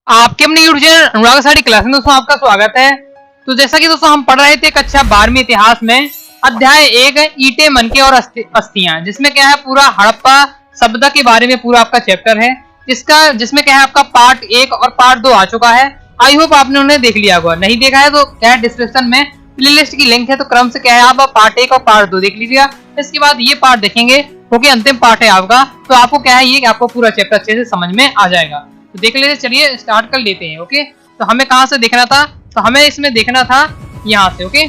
आपके अपने YouTube channel अनुराग sari class में दोस्तों आपका स्वागत है। तो जैसा कि दोस्तों हम पढ़ रहे थे कक्षा 12वीं इतिहास में अध्याय 1 ईंटें मनके और अस्थियां, जिसमें क्या है पूरा हड़प्पा सभ्यता के बारे में पूरा आपका चैप्टर है, जिसमें क्या है आपका पार्ट 1 और पार्ट 2 आ चुका है। आई होप आपने उन्हें देख लिया होगा। नहीं देखा है तो क्या है डिस्क्रिप्शन में प्लेलिस्ट की लिंक है, तो क्रम से क्या है आप पार्ट 1 और पार्ट 2 देख लीजिएगा। इसके बाद ये पार्ट देखेंगे क्योंकि अंतिम पार्ट है आपका, तो आपको क्या है ये कि आपको पूरा चैप्टर अच्छे से समझ में आ जाएगा। तो देख लेते, चलिए स्टार्ट कर लेते हैं। ओके, तो हमें कहां से देखना था? तो हमें इसमें देखना था यहाँ से। ओके,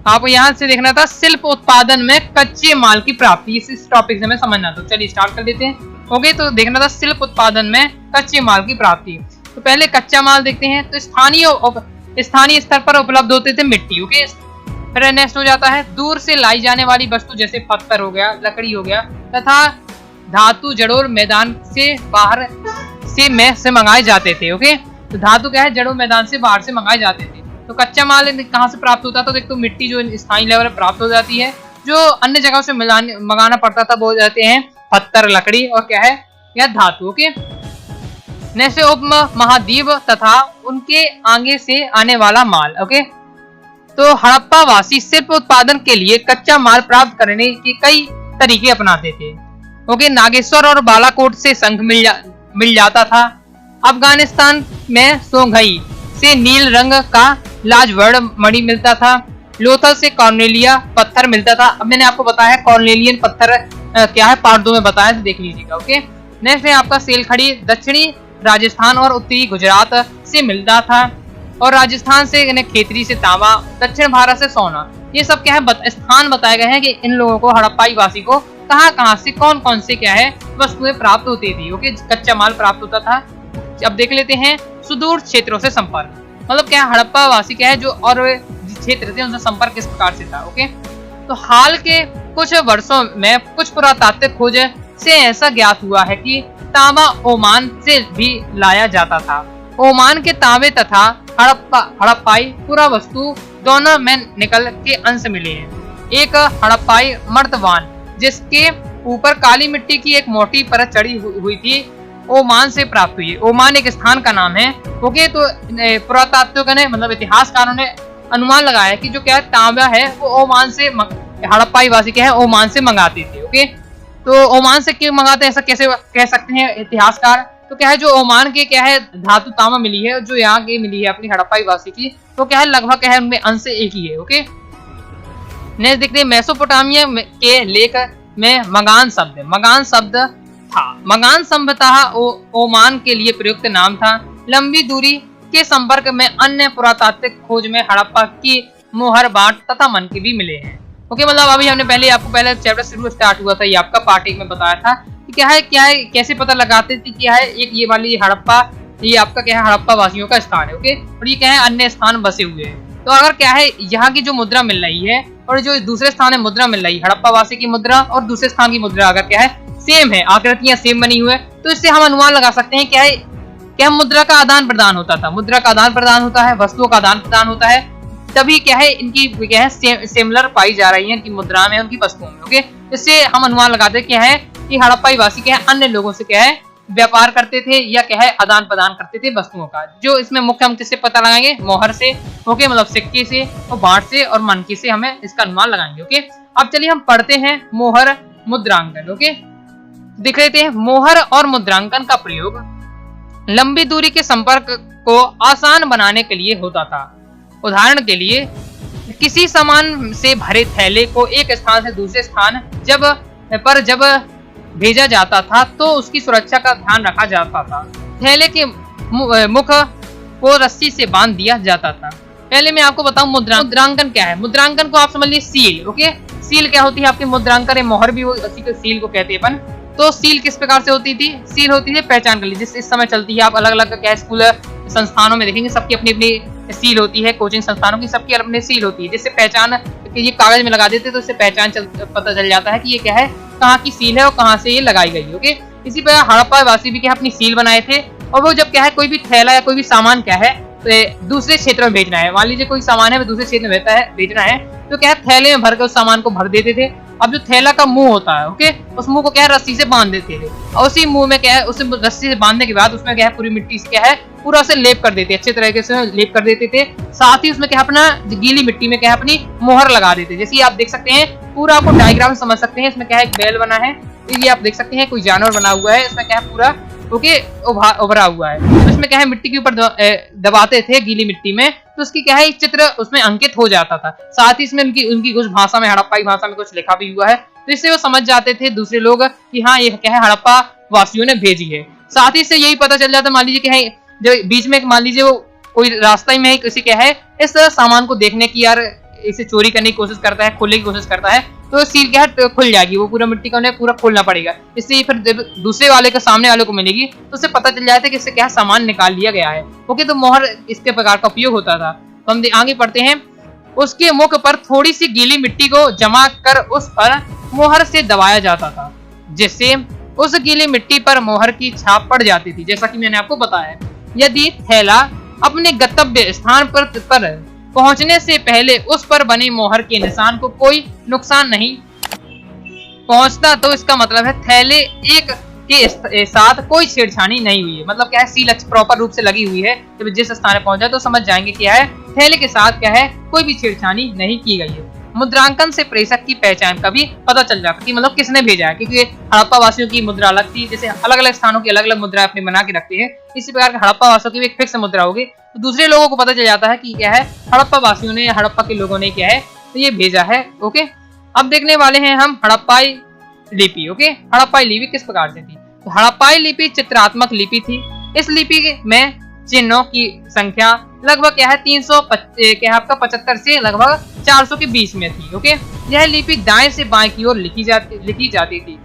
आपको यहाँ से देखना था शिल्प उत्पादन में कच्चे माल की प्राप्ति। इस टॉपिक से हमें समझना। तो चलिए स्टार्ट कर लेते हैं। ओके, तो देखना था शिल्प उत्पादन में कच्चे माल की प्राप्ति। तो पहले कच्चा माल देखते हैं। तो स्थानीय स्तर पर उपलब्ध होते थे मिट्टी। ओके, फिर नेक्स्ट हो जाता है दूर से लाई जाने वाली वस्तु, जैसे पत्थर हो गया, लकड़ी हो गया, तथा धातु जड़ों मैदान से बाहर से मंगाए जाते थे। ओके, तो धातु क्या है, जड़ों मैदान से बाहर से मंगाए जाते थे। तो कच्चा माल कहाँ से प्राप्त होता था? तो देखो मिट्टी जो स्थानीय लेवल पर प्राप्त हो जाती है, जो अन्य जगहों से मंगाना पड़ता था वो हो जाते हैं पत्थर, लकड़ी और क्या है या धातु। ओके, नेक्स्ट उप महाद्वीप तथा उनके आगे से आने वाला माल। ओके, तो हड़प्पा वासी शिल्प उत्पादन के लिए कच्चा माल प्राप्त करने के कई तरीके अपनाते थे। ओके, नागेश्वर और बालाकोट से शंख मिल जाता था। अफगानिस्तान में सोंघई से नील रंग का लाजवर्ण मणि मिलता था। लोथल से कॉर्नेलिया पत्थर मिलता था। अब मैंने आपको बताया कॉर्नेलियन पत्थर क्या है, पार्ट 2 में बताया, तो देख लीजिएगा। ओके, नेक्स्ट है आपका सेलखड़ी दक्षिणी राजस्थान और उत्तरी गुजरात से मिलता था, और राजस्थान से खेतरी से तांबा, दक्षिण भारत से सोना। ये सब क्या है स्थान बताए गए हैं कि इन लोगों को हड़प्पाई वासी को कहाँ से कौन से क्या है वस्तुएं प्राप्त होती थी। ओके, कच्चा माल प्राप्त होता था। अब देख लेते हैं सुदूर क्षेत्रों से संपर्क। मतलब क्या हड़प्पा वासी क्या है जो और क्षेत्र थे उनसे संपर्क किस प्रकार से था। ओके, तो हाल के कुछ वर्षों में कुछ पुरातात्विक खोज से ऐसा ज्ञात हुआ है कि तांबा ओमान से भी लाया जाता था। ओमान के तांबे तथा हड़प्पाई पूरा वस्तु दोनों में निकल के अंश मिले हैं। एक हड़प्पाई मर्तवान जिसके ऊपर काली मिट्टी की एक मोटी परत चढ़ी हुई थी, ओमान से प्राप्त हुई है। ओमान एक स्थान का नाम है। ओके, तो पुरातात्विकों ने मतलब इतिहासकारों ने अनुमान लगाया कि जो क्या तांबा है वो ओमान से हड़प्पाई वासी क्या है ओमान से मंगाते थे। ओके, तो ओमान से क्यों मंगाते हैं ऐसा कैसे कह सकते हैं इतिहासकार? तो क्या है जो ओमान के क्या है धातु तांबा मिली है, जो यहाँ की मिली है अपनी हड़प्पाई वासी की, तो क्या है लगभग क्या है उनमें अंश से एक ही है। ओके, नेक्स्ट देखते हैं मेसोपोटामिया के लेख में मगान शब्द था। मगान संभवतः ओमान के लिए प्रयुक्त नाम था। लंबी दूरी के संपर्क में अन्य पुरातात्विक खोज में हड़प्पा की मोहर बाट तथा मनके भी मिले हैं। ओके, मतलब अभी हमने आपको पहले चैप्टर शुरू स्टार्ट हुआ था, ये आपका पार्ट 1 में बताया था कि क्या है कैसे पता लगाते थे क्या है एक ये वाली हड़प्पा, ये आपका क्या है हड़प्पा वासियों का स्थान है। ओके, और ये क्या है अन्य स्थान बसे हुए हैं। तो अगर क्या है यहाँ की जो मुद्रा मिल रही है और जो दूसरे स्थान में मुद्रा मिल रही है, हड़प्पा वासी की मुद्रा और दूसरे स्थान की मुद्रा अगर क्या है सेम है, आकृतियां सेम बनी हुई है, तो इससे हम अनुमान लगा सकते हैं क्या मुद्रा का आदान प्रदान होता था। मुद्रा का आदान प्रदान होता है, वस्तुओं का आदान प्रदान होता है, तभी क्या है इनकी क्या है सिमिलर पाई जा रही है इनकी मुद्रा में, उनकी वस्तुओं में। ओके, इससे हम अनुमान लगाते हैं क्या है कि हड़प्पाई वासी क्या है अन्य लोगों से क्या है व्यापार करते थे या क्या है आदान प्रदान करते थे वस्तुओं का। जो इसमें मुख्य हम किससे पता लगाएंगे? मोहर से। ओके, मतलब सिक्के से और बाट से और मनके से हमें इसका अनुमान लगाएंगे। ओके, अब चलिए हम पढ़ते हैं मोहर मुद्रांकन। ओके, देख लेते हैं मोहर और मुद्रांकन का प्रयोग लंबी दूरी के संपर्क को आसान बनाने के लिए होता था। उदाहरण के लिए किसी सामान से भरे थैले को एक स्थान से दूसरे स्थान जब भेजा जाता था तो उसकी सुरक्षा का ध्यान रखा जाता था। थैले के मुख को रस्सी से बांध दिया जाता था। पहले मैं आपको बताऊं मुद्रांकन क्या है। मुद्रांकन को आप समझ लीजिए सील। ओके, सील क्या होती है आपकी मुद्रांकन, मोहर भी उसी को सील को कहते हैं अपन। तो सील किस प्रकार से होती थी? सील होती है पहचान कर लीजिए, इस समय चलती है। आप अलग अलग क्या स्कूल संस्थानों में देखेंगे सबकी अपनी अपनी सील होती है, कोचिंग संस्थानों की सबकी अपनी सील होती है, जिससे पहचान ये कागज में लगा देते तो इससे पहचान पता चल जाता है कि ये क्या है कहाँ की सील है और कहाँ से ये लगाई गई। ओके, इसी प्रकार हड़प्पा वासी भी क्या अपनी सील बनाए थे, और वो जब क्या है कोई भी थैला या कोई भी सामान क्या है तो दूसरे क्षेत्र में भेजना है, मान लीजिए कोई सामान है वो दूसरे क्षेत्र में भेजना है, तो क्या है थैले में भर कर उस सामान को भर देते थे अब जो थैला का मुंह होता है, ओके, उस मुंह को क्या है रस्सी से बांध देते थे, और उसी मुंह में क्या है उसे रस्सी से बांधने के बाद उसमें क्या है पूरी मिट्टी से क्या है पूरा से लेप कर देते, अच्छे तरीके से लेप कर देते थे। साथ ही उसमें क्या अपना गीली मिट्टी में क्या है अपनी मोहर लगा देते। जैसे आप देख सकते हैं, पूरा आपको डायग्राम समझ सकते हैं। इसमें क्या है एक बैल बना है, ये आप देख सकते हैं कोई जानवर बना हुआ है, इसमें क्या है पूरा ओके उभरा हुआ है। तो इसमें क्या है मिट्टी के ऊपर दबाते थे गीली मिट्टी में, तो उसकी क्या है चित्र उसमें अंकित हो जाता था। साथ ही इसमें उनकी कुछ भाषा में, हड़प्पाई भाषा में कुछ लिखा भी हुआ है, तो इससे वो समझ जाते थे दूसरे लोग कि हाँ ये क्या है हड़प्पा वासियों ने भेजी है। साथ ही इससे यही पता चल जाता, मान लीजिए क्या है जो बीच में मान लीजिए वो कोई रास्ता में किसी क्या है इस सामान को देखने की, यार इसे चोरी करने की कोशिश करता है, खोलने की कोशिश करता है, तो सील क्या है खुल जाएगी, वो पूरा मिट्टी का उन्हें पूरा खोलना पड़ेगा। इससे फिर दूसरे वाले को सामने वाले को मिलेगी, तो उससे पता चल जाता है कि इससे क्या सामान निकाल लिया गया है। ओके, तो मोहर इसके प्रकार का उपयोग होता था। तो हम आगे पढ़ते हैं। उसके मुख पर थोड़ी सी गीली मिट्टी को जमा कर उस पर मोहर से दबाया जाता था, जिससे उस गीली मिट्टी पर मोहर की छाप पड़ जाती थी। जैसा कि मैंने आपको बताया, यदि थैला अपने गंतव्य स्थान पर पहुंचने से पहले उस पर बने मोहर के निशान को कोई नुकसान नहीं पहुंचता, तो इसका मतलब है थैले एक के साथ कोई छेड़छाड़ी नहीं हुई है। मतलब क्या है सील प्रॉपर रूप से लगी हुई है, जब जिस स्थान पर पहुंचा तो समझ जाएंगे क्या है थैले के साथ क्या है कोई भी छेड़छाड़ी नहीं की गई है। मुद्रांकन से प्रेषक की पहचान का भी पता चल जाता कि मतलब किसने भेजा है, क्योंकि हड़प्पा वासियों की मुद्रा अलग थी। जैसे अलग अलग स्थानों की अलग अलग मुद्रा अपने बना के रखते हैं, इसी प्रकार के हड़प्पा वासियों की भी एक फिक्स मुद्रा होगी, तो दूसरे लोगों को पता चल जाता है कि क्या है हड़प्पा वासियों ने, हड़प्पा के लोगों ने क्या है तो ये भेजा है। ओके, अब देखने वाले हैं हम हड़प्पाई लिपि। ओके, हड़प्पाई लिपि किस प्रकार से थी? तो हड़प्पाई लिपि चित्रात्मक लिपि थी। इस लिपि में चिन्हों की संख्या लगभग क्या है 375 से लगभग 400 के बीच में थी। ओके, यह लिपि दाएं से बाएं की ओर लिखी जाती थी।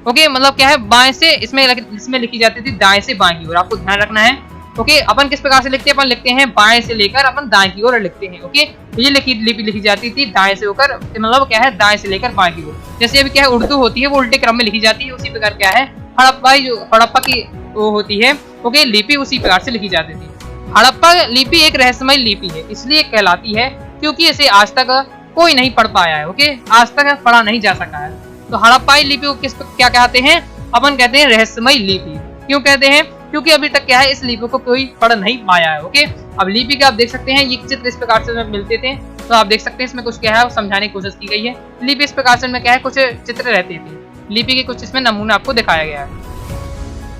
ओके, मतलब क्या है बाएं से इसमें लिखी जाती थी दाएं से बाएं की ओर, आपको ध्यान रखना है। ओके, अपन किस प्रकार से लिखते हैं? अपन लिखते हैं बाएं से लेकर अपन दाएं की ओर लिखते हैं। ओके, तो ये लिपि लिखी जाती थी दाएं से होकर, मतलब क्या है दाएं से लेकर बाएं की ओर। जैसे अभी क्या है उर्दू होती है वो उल्टे क्रम में लिखी जाती है, उसी प्रकार क्या है हड़प्पा की वो होती है। ओके, लिपि उसी प्रकार से लिखी जाती थी। हड़प्पा लिपि एक रहस्यमय लिपि है, इसलिए कहलाती है क्योंकि इसे आज तक कोई नहीं पढ़ पाया है। ओके, आज तक पढ़ा नहीं जा सका है। तो हड़प्पाई लिपि को क्या कहते हैं? अपन कहते हैं रहस्यमय लिपि। क्यों कहते हैं? क्योंकि अभी तक क्या है इस लिपि को कोई पढ़ नहीं पाया है। ओके, अब लिपि के आप देख सकते हैं ये चित्र इस प्रकार से मिलते थे, तो आप देख सकते हैं इसमें कुछ क्या है समझाने की कोशिश की गई है। लिपि इस प्रकार से क्या है कुछ चित्र रहते थे, लिपि के कुछ इसमें नमूना आपको दिखाया गया है।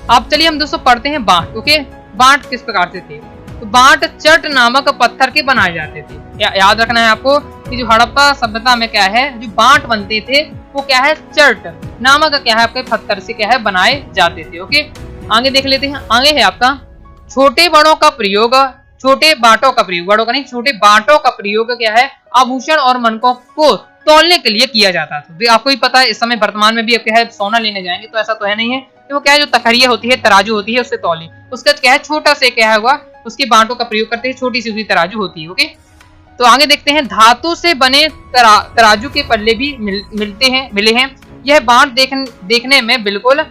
अब चलिए हम दोस्तों पढ़ते हैं बांट। ओके, बांट किस प्रकार से थे? तो बांट चट नामक पत्थर के बनाए जाते थे। याद रखना है आपको कि जो हड़प्पा सभ्यता में क्या है जो बांट बनते थे वो क्या है चट नामक क्या है आपके पत्थर से क्या है बनाए जाते थे। ओके, आगे देख लेते हैं। आगे है आपका छोटे बांटों का प्रयोग, बड़ों का नहीं छोटे बांटों का प्रयोग क्या है आभूषण और मनकों को तौलने के लिए किया जाता था। तो आपको ही पता है इस समय वर्तमान में भी अब क्या है सोना लेने जाएंगे तो ऐसा तो है नहीं है, तो वो क्या है जो तखरिया होती है तराजू होती है उससे तौले, उसका क्या है छोटा से क्या है हुआ उसके बांटों का प्रयोग करते हैं, छोटी सी उसकी तराजू होती है। ओके, तो आगे देखते हैं धातु से बने तराजू के पल्ले भी मिले हैं। यह बांट देखने में बिल्कुल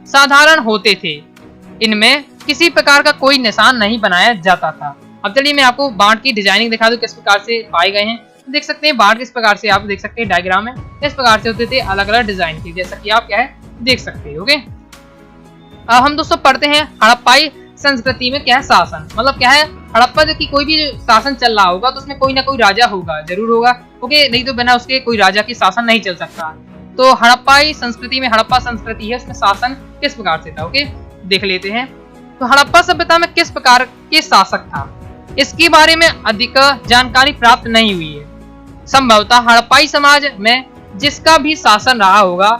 साधारण होते थे, इनमें किसी प्रकार का कोई निशान नहीं बनाया जाता था। अब चलिए मैं आपको बांट की डिजाइनिंग दिखा दूं किस प्रकार से पाए गए हैं। देख सकते हैं बांट किस प्रकार से आप देख सकते हैं डायग्राम में इस प्रकार से होते थे अलग अलग डिजाइन के, जैसा कि आप क्या है देख सकते हैं। ओके, अब हम दोस्तों पढ़ते हैं हड़प्पाई संस्कृति में क्या है शासन, मतलब क्या है हड़प्पा की कोई भी शासन चल रहा होगा तो उसमें कोई ना कोई राजा होगा, जरूर होगा। ओके, नहीं तो बिना उसके कोई राजा की शासन नहीं चल सकता। तो हड़प्पाई संस्कृति में हड़प्पा संस्कृति है उसमें शासन किस प्रकार से था। ओके, देख लेते हैं। तो हड़प्पा सभ्यता में किस प्रकार के शासक था इसके बारे में अधिक जानकारी प्राप्त नहीं हुई है। संभवतः हड़प्पाई समाज में जिसका भी शासन रहा होगा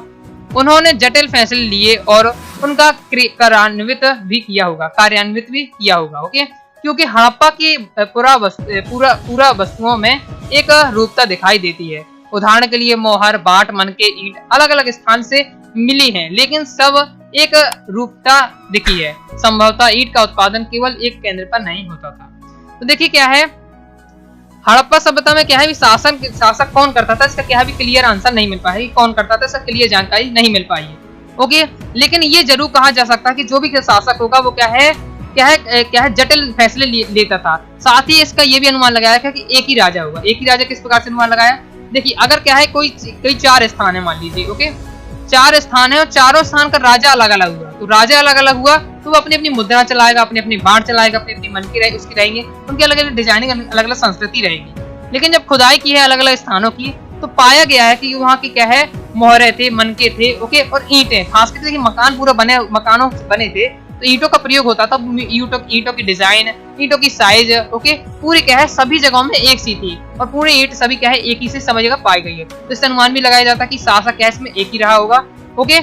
उन्होंने जटिल फैसले लिए और उनका कार्यान्वित भी किया होगा। ओके, क्योंकि हड़प्पा की पूरा वस्तुओं में एक रूपता दिखाई देती है। उदाहरण के लिए मोहर, बाट, मनके, ईंट अलग अलग स्थान से मिली हैं, लेकिन सब एक रूपता दिखी है। संभवतः ईंट का उत्पादन केवल एक केंद्र पर नहीं होता था। तो देखिए क्या है हड़प्पा सभ्यता में क्या है शासक कौन करता था इसका क्या है क्लियर आंसर नहीं मिल पाया, कौन करता था इसका क्लियर जानकारी नहीं मिल पाई है। ओके, लेकिन ये जरूर कहा जा सकता है कि जो भी शासक होगा वो क्या है जटिल फैसले लेता था। साथ ही इसका ये भी अनुमान लगाया कि एक ही राजा होगा। एक ही राजा किस प्रकार से अनुमान लगाया? देखिए अगर क्या है कोई 4 स्थान है मान लीजिए, ओके 4 स्थान है और चारों स्थान का राजा अलग अलग हुआ, तो राजा अलग अलग हुआ तो वो अपनी अपनी मुद्रा चलाएगा, अपनी अपनी बाढ़ चलाएगा, अपनी अपनी मन की उसकी रहेंगे, उनकी अलग अलग डिजाइनिंग, अलग अलग संस्कृति रहेगी। लेकिन जब खुदाई की है अलग अलग स्थानों की तो पाया गया है कि वहाँ की क्या है मोहरे थे, मनके थे, ओके और ईंटें, खासकर देखिए मकान पूरा मकानों बने थे तो ईंटों का प्रयोग होता था। ईंटों की डिजाइन, ईंटों की साइज, ओके पूरी क्या है सभी जगहों में एक सी थी और पूरे ईंट सभी क्या है एक ही से सभी जगह पाई गई है। तो इससे अनुमान भी लगाया जाता है कि शासक क्या इसमें एक ही रहा होगा, ओके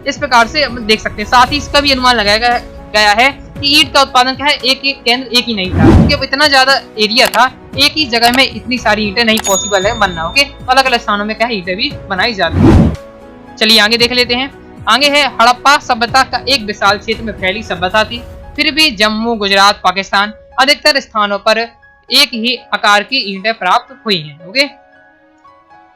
इस प्रकार से हम देख सकते हैं। साथ ही इसका भी अनुमान लगाया गया है कि ईंट का उत्पादन क्या है एक केंद्र एक ही नहीं था, क्योंकि अब इतना ज्यादा एरिया था, एक ही जगह में इतनी सारी ईंटें नहीं पॉसिबल है बनना, ओके अलग अलग स्थानों में क्या है ईंटें भी बनाई जाती है। चलिए आगे देख लेते हैं। आगे है हड़प्पा सभ्यता का एक विशाल क्षेत्र में फैली सभ्यता थी, फिर भी जम्मू, गुजरात, पाकिस्तान अधिकतर स्थानों पर एक ही आकार की ईंटें प्राप्त हुई हैं, ओके।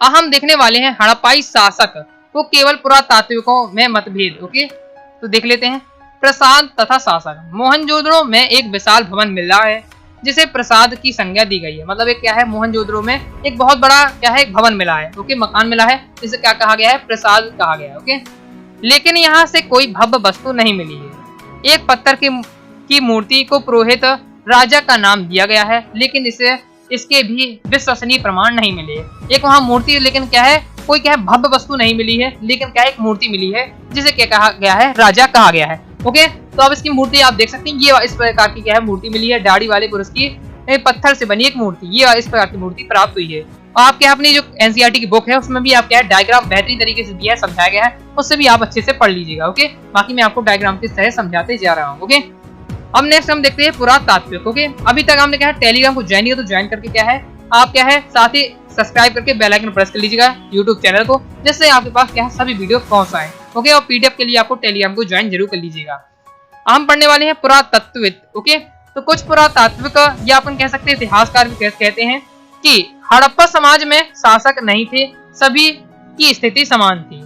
हम देखने वाले हैं हड़प्पाई शासक वो केवल पुरातात्विकों में मतभेद, ओके तो देख लेते हैं। प्रसाद तथा शासक, मोहनजोदड़ो में एक विशाल भवन मिल रहा है जिसे प्रसाद की संज्ञा दी गई है, मतलब एक क्या है मोहनजोदड़ो में एक बहुत बड़ा क्या है एक भवन मिला है, ओके मकान मिला है, जिसे क्या कहा गया है प्रसाद कहा गया है, ओके। लेकिन यहाँ से कोई भव्य वस्तु नहीं मिली है। एक पत्थर की मूर्ति को पुरोहित राजा का नाम दिया गया है, लेकिन इसके भी विश्वसनीय प्रमाण नहीं मिले। एक वहाँ मूर्ति, लेकिन क्या है कोई क्या है भव्य वस्तु नहीं मिली है, लेकिन क्या है एक मूर्ति मिली है जिसे क्या कहा गया है राजा कहा गया है, ओके। तो अब इसकी मूर्ति आप देख सकते हैं, ये इस प्रकार की क्या है मूर्ति मिली है, दाढ़ी वाले पुरुष की पत्थर से बनी एक मूर्ति, ये इस प्रकार की मूर्ति प्राप्त हुई है। और आप क्या अपनी जो एनसीईआरटी की बुक है उसमें भी आप क्या है डायग्राम बेहतरीन तरीके से दिया है, समझाया गया है, उससे भी आप अच्छे से पढ़ लीजिएगा, ओके। बाकी मैं आपको डायग्राम के सह समझाते जा रहा हूँ, ओके। अब नेक्स्ट हम देखते हैं पुरातात्विक, ओके। अभी तक हमने क्या है टेलीग्राम को ज्वाइन किया तो ज्वाइन करके क्या है आप क्या है साथ ही सब्सक्राइब करके बेल आइकन प्रेस कर लीजिएगा यूट्यूब चैनल को, जिससे आपके पास क्या है सभी वीडियो पहुंच आए, ओके। और पीडीएफ के लिए आपको टेलीग्राम को ज्वाइन जरूर कर लीजिएगा। हम पढ़ने वाले हैं पुरातत्विक, ओके। तो कुछ पुरातात्विक या अपन कह सकते हैं इतिहासकार भी कहते हैं कि हड़प्पा समाज में शासक नहीं थे, सभी की स्थिति समान थी।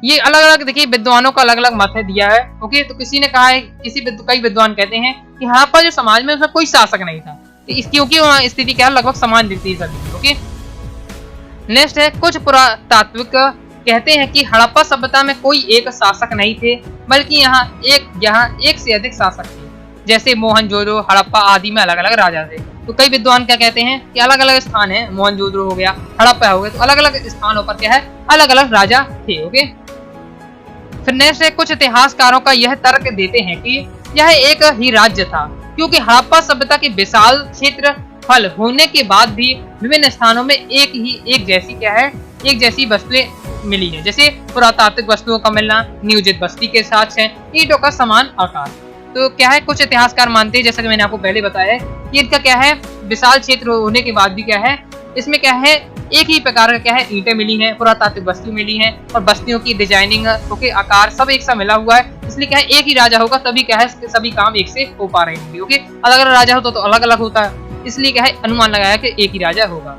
ये अलग अलग देखिए विद्वानों का अलग अलग मत है दिया है, ओके। तो किसी ने कहा है, कई विद्वान कहते हैं कि हड़प्पा जो समाज में उसमें कोई शासक नहीं था, क्योंकि वहाँ स्थिति क्या लगभग समान दिखती है सभी, ओके। नेक्स्ट है कुछ पुरातात्विक कहते हैं कि हड़प्पा सभ्यता में कोई एक शासक नहीं थे, बल्कि यहाँ एक से अधिक शासक थे, जैसे मोहनजोदड़ो, हड़प्पा आदि में अलग अलग राजा थे। तो कई विद्वान क्या कहते हैं कि अलग अलग स्थान है, मोहनजोदड़ो हो गया, हड़प्पा हो गया, तो अलग अलग स्थानों पर क्या है अलग अलग राजा थे, ओके। फिर नेक्स्ट है कुछ इतिहासकारों का यह तर्क देते हैं कि यह एक ही राज्य था, क्योंकि हड़प्पा सभ्यता के विशाल क्षेत्र फल होने के बाद भी विभिन्न स्थानों में एक जैसी वस्तुएं मिली है, जैसे पुरातात्विक वस्तुओं का मिलना, नियोजित बस्ती के साथ है, ईंटों का समान आकार। तो क्या है कुछ इतिहासकार मानते हैं, जैसा कि मैंने आपको पहले बताया है कि इनका क्या है विशाल क्षेत्र होने के बाद भी क्या है इसमें क्या है एक ही प्रकार का क्या है ईंटें मिली हैं, पुरातात्विक वस्तु मिली हैं और बस्तियों की डिजाइनिंग, ओके आकार सब एक सा मिला हुआ है। इसलिए क्या है एक ही राजा होगा तभी क्या है सभी काम एक से हो पा रहे होंगे, ओके। अलग अलग राजा होता तो अलग अलग होता है, इसलिए क्या है अनुमान लगाया कि एक ही राजा होगा।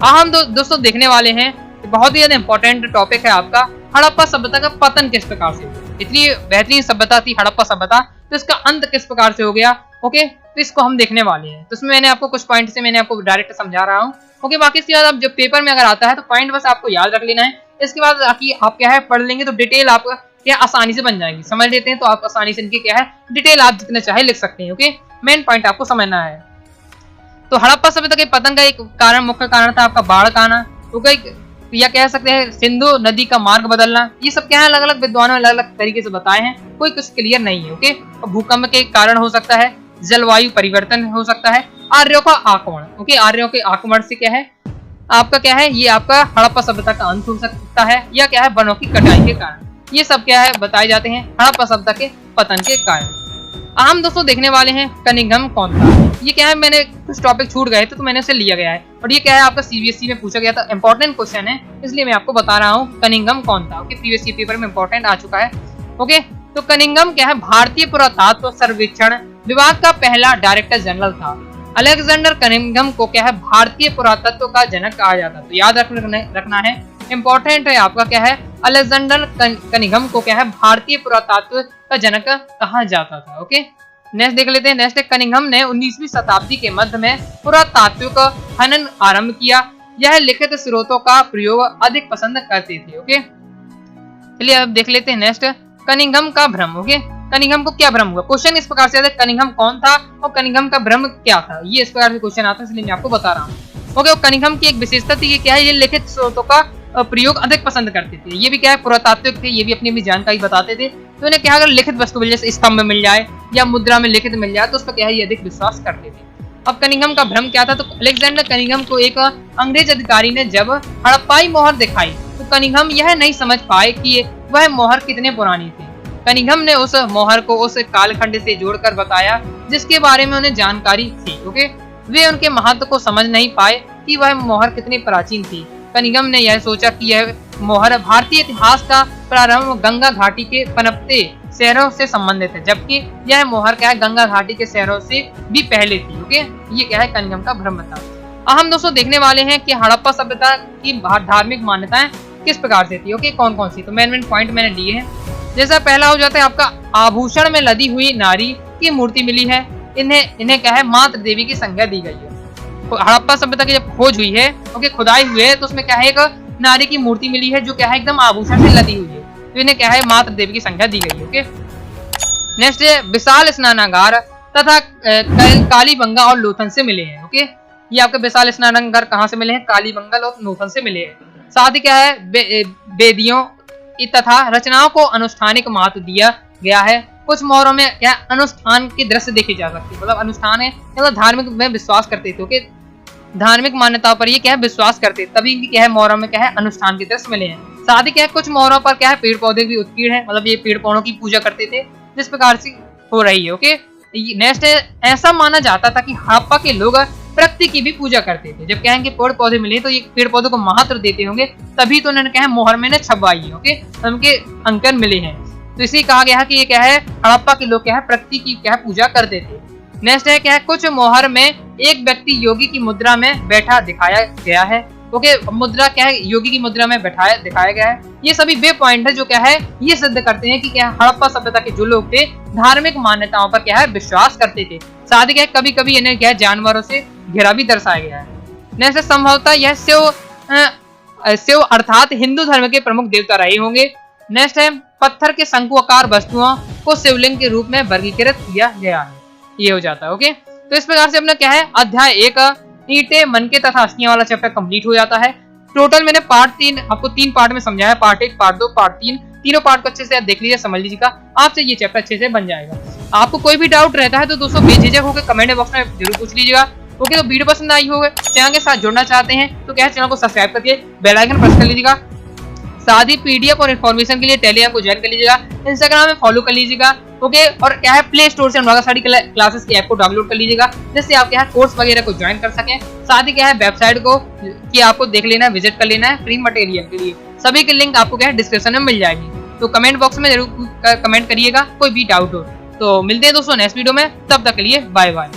हम दोस्तों देखने वाले हैं बहुत ही ज्यादा इंपॉर्टेंट टॉपिक है आपका, हड़प्पा सभ्यता का पतन किस प्रकार से हुआ। इतनी बेहतरीन सभ्यता थी हड़प्पा सभ्यता, तो इसका अंत किस प्रकार से हो गया, ओके। तो इसको हम देखने वाले हैं। तो इसमें मैंने आपको कुछ पॉइंट से मैंने आपको डायरेक्ट समझा रहा हूँ, ओके। बाकी इसके बाद आप जब पेपर में अगर आता है तो पॉइंट बस आपको याद रख लेना है, इसके बाद आप क्या है पढ़ लेंगे तो डिटेल आप क्या आसानी से बन जाएगी, समझ लेते हैं तो आप आसानी से इनकी क्या है डिटेल आप जितने चाहे लिख सकते हैं, ओके। मेन पॉइंट आपको समझना है। तो हड़प्पा सभ्यता के पतन का एक मुख्य कारण था आपका बाढ़ का आना, ओके, या कह सकते हैं सिंधु नदी का मार्ग बदलना। ये सब क्या है अलग अलग विद्वानों ने अलग अलग तरीके से बताए हैं, कोई कुछ क्लियर नहीं है, ओके। भूकंप के कारण हो सकता है, जलवायु परिवर्तन हो सकता है, आर्यों का आक्रमण, ओके। आर्यों के आक्रमण से क्या है आपका क्या है ये आपका हड़प्पा सभ्यता का अंत हो सकता है, या क्या है वनों की कटाई के कारण। ये सब क्या है बताए जाते हैं हड़प्पा सभ्यता के पतन के कारण। हम दोस्तों देखने वाले हैं कनिंघम कौन था। ये क्या है मैंने कुछ टॉपिक छूट गए थे तो मैंने उसे लिया गया है, और ये क्या है आपका सीबीएसई में पूछा गया था, इंपॉर्टेंट क्वेश्चन है इसलिए मैं आपको बता रहा हूँ कनिंघम कौन था, ओके। प्रीवियस ईयर पेपर में इंपॉर्टेंट आ चुका है, ओके। तो कनिंघम क्या है भारतीय पुरातत्व सर्वेक्षण विभाग का पहला डायरेक्टर जनरल था। अलेक्जेंडर कनिंघम को क्या है भारतीय पुरातत्व का जनक कहा जाता है, तो याद रखना है, इंपॉर्टेंट है आपका क्या है अलेक्जेंडर कनिंघम को क्या है भारतीय पुरातत्व का जनक कहा जाता था, ओके। नेक्स्ट देख लेते हैं। नेक्स्ट कनिंघम ने 19वीं शताब्दी के मध्य में पुरातात्विक खनन आरंभ किया। यह लिखित स्रोतों का प्रयोग अधिक पसंद करते थे। ओके, चलिए अब देख लेते हैं नेक्स्ट, कनिंघम का भ्रम। ओके, कनिंघम को क्या भ्रम हुआ? क्वेश्चन इस प्रकार से आता है, कनिंघम कौन था और कनिंघम का भ्रम क्या था, ये इस प्रकार से क्वेश्चन आता है, इसलिए मैं आपको बता रहा हूँ। ओके, कनिंघम की एक विशेषता थी, ये क्या है, ये लिखित स्रोतों का प्रयोग अधिक पसंद करते थे। ये भी क्या है, पुरातात्विक थे, ये भी अपनी जानकारी बताते थे। तो इन्हें क्या, अगर लिखित वस्तु मिल जैसे स्तंभ मिल जाए या मुद्रा में लिखित मिल जाए तो उस पर क्या है, ये अधिक विश्वास करते थे। अब कनिंघम का भ्रम क्या था? तो अलेक्जेंडर कनिंघम को एक अंग्रेज अधिकारी ने जब हड़प्पाई मोहर दिखाई तो कनिंघम यह नहीं समझ पाए कि वह मोहर कितने पुरानी थी। कनिंघम ने उस मोहर को उस कालखंड से जोड़कर बताया जिसके बारे में उन्हें जानकारी थी। ओके, वे उनके महत्व को समझ नहीं पाए कि वह मोहर कितनी प्राचीन थी। कनिंघम ने यह सोचा कि यह मोहर भारतीय इतिहास का प्रारंभ गंगा घाटी के पनपते शहरों से संबंधित है, जबकि यह मोहर क्या है, गंगा घाटी के शहरों से भी पहले थी। ओके, ये क्या है, कनिंघम का भ्रम था। अब हम दोस्तों देखने वाले हैं कि हड़प्पा सभ्यता की धार्मिक मान्यताएं किस प्रकार से थी। ओके, कौन कौन सी, तो मेन पॉइंट मैंने लिए हैं। जैसा पहला हो जाता है आपका, आभूषण में लदी हुई नारी की मूर्ति मिली है, इन्हें क्या है, मातृ देवी की संज्ञा दी गई है। हड़प्पा सभ्यता की जब खोज हुई है, ओके, खुदाई हुई है, तो उसमें क्या है, एक नारी की मूर्ति मिली है जो क्या है, एकदम आभूषण से लदी हुई है, तो इन्हें क्या है, मातृ देवी की संज्ञा दी गई है। ओके, नेक्स्ट है विशाल स्नानागार तथा कालीबंगा और लोथन से मिले हैं। ओके, ये आपके विशाल स्नानागार कहाँ से मिले हैं, कालीबंगल और लोथन से मिले हैं। साथ ही क्या है, वेदियों तथा रचनाओं को अनुष्ठानिक महत्व दिया गया है। कुछ मोहरों में क्या अनुष्ठान के दृश्य देखे जा सकते हैं, मतलब अनुष्ठान है, मतलब धार्मिक में विश्वास करते थे। ओके, धार्मिक मान्यताओं पर ये क्या है, विश्वास करते, तभी इनकी क्या है, मोहरों में क्या है, अनुष्ठान के दृश्य मिले हैं। साथ ही क्या है, कुछ मोहरों पर क्या है, पेड़ पौधे भी उत्कीर्ण है, मतलब ये पेड़ पौधों की पूजा करते थे जिस प्रकार से हो रही है। ओके, नेक्स्ट है, ऐसा माना जाता था कि हड़प्पा के लोग प्रकृति की भी पूजा करते थे। जब क्या है, पेड़ पौधे मिले तो ये पेड़ पौधों को महत्व देते होंगे, तभी तो उन्होंने क्या है, मोहर में छपवाई है। ओके, उनके अंकन मिले हैं, तो इसी कहा गया है कि ये क्या है, हड़प्पा के लोग क्या है, प्रकृति की क्या है, पूजा करते थे। नेक्स्ट है क्या है, कुछ मोहर में एक व्यक्ति योगी की मुद्रा में बैठा दिखाया गया है। ओके, मुद्रा क्या है, योगी की मुद्रा में बैठाया दिखाया गया है। ये सभी वे पॉइंट है जो क्या है, ये सिद्ध करते हैं कि क्या हड़प्पा सभ्यता के जो लोग थे धार्मिक मान्यताओं पर क्या है, विश्वास करते थे। साथ ही क्या कभी कभी इन्हें क्या जानवरों से घिरा भी दर्शाया गया है। नेक्स्ट संभवतः यह शिव अर्थात हिंदू धर्म के प्रमुख देवता रहे होंगे। नेक्स्ट है, पत्थर के शंकुआकार वस्तुओं को शिवलिंग के रूप में वर्गीकृत किया गया है, ये हो जाता है। ओके, तो इस प्रकार से अपना क्या है, अध्याय 1 ईंटें मनके तथा अस्थियां वाला चैप्टर कंप्लीट हो जाता है। टोटल मैंने पार्ट 3 आपको 3 पार्ट में समझाया, पार्ट 1, पार्ट 2, पार्ट 3, तीनों पार्ट को अच्छे से देख लीजिए, समझ लीजिएगा, आपसे ये चैप्टर अच्छे से बन जाएगा। आपको कोई भी डाउट रहता है तो दोस्तों बेझिझक होकर कमेंट बॉक्स में जरूर पूछ लीजिएगा। ओके, तो वीडियो पसंद आई होगा, चैनल के साथ जुड़ना चाहते हैं तो क्या है, चैनल को सब्सक्राइब करके बेल आइकन प्रेस कर लीजिएगा। साथ ही पीडीएफ और इन्फॉर्मेशन के लिए टेलीग्राम को ज्वाइन कर लीजिएगा, इंस्टाग्राम में फॉलो कर लीजिएगा। ओके, और क्या है, प्ले स्टोर से अनुराग स्टडी क्लासेस की ऐप को डाउनलोड कर लीजिएगा, जिससे आप क्या है, कोर्स वगैरह को ज्वाइन कर सकें। साथ ही क्या है, वेबसाइट को कि आपको देख लेना है, विजिट कर लेना है फ्री मटेरियल के लिए। सभी की लिंक आपको क्या है, डिस्क्रिप्शन में मिल जाएगी, तो कमेंट बॉक्स में जरूर कमेंट करिएगा कोई भी डाउट हो। तो मिलते हैं दोस्तों नेक्स्ट वीडियो में, तब तक के लिए बाय बाय।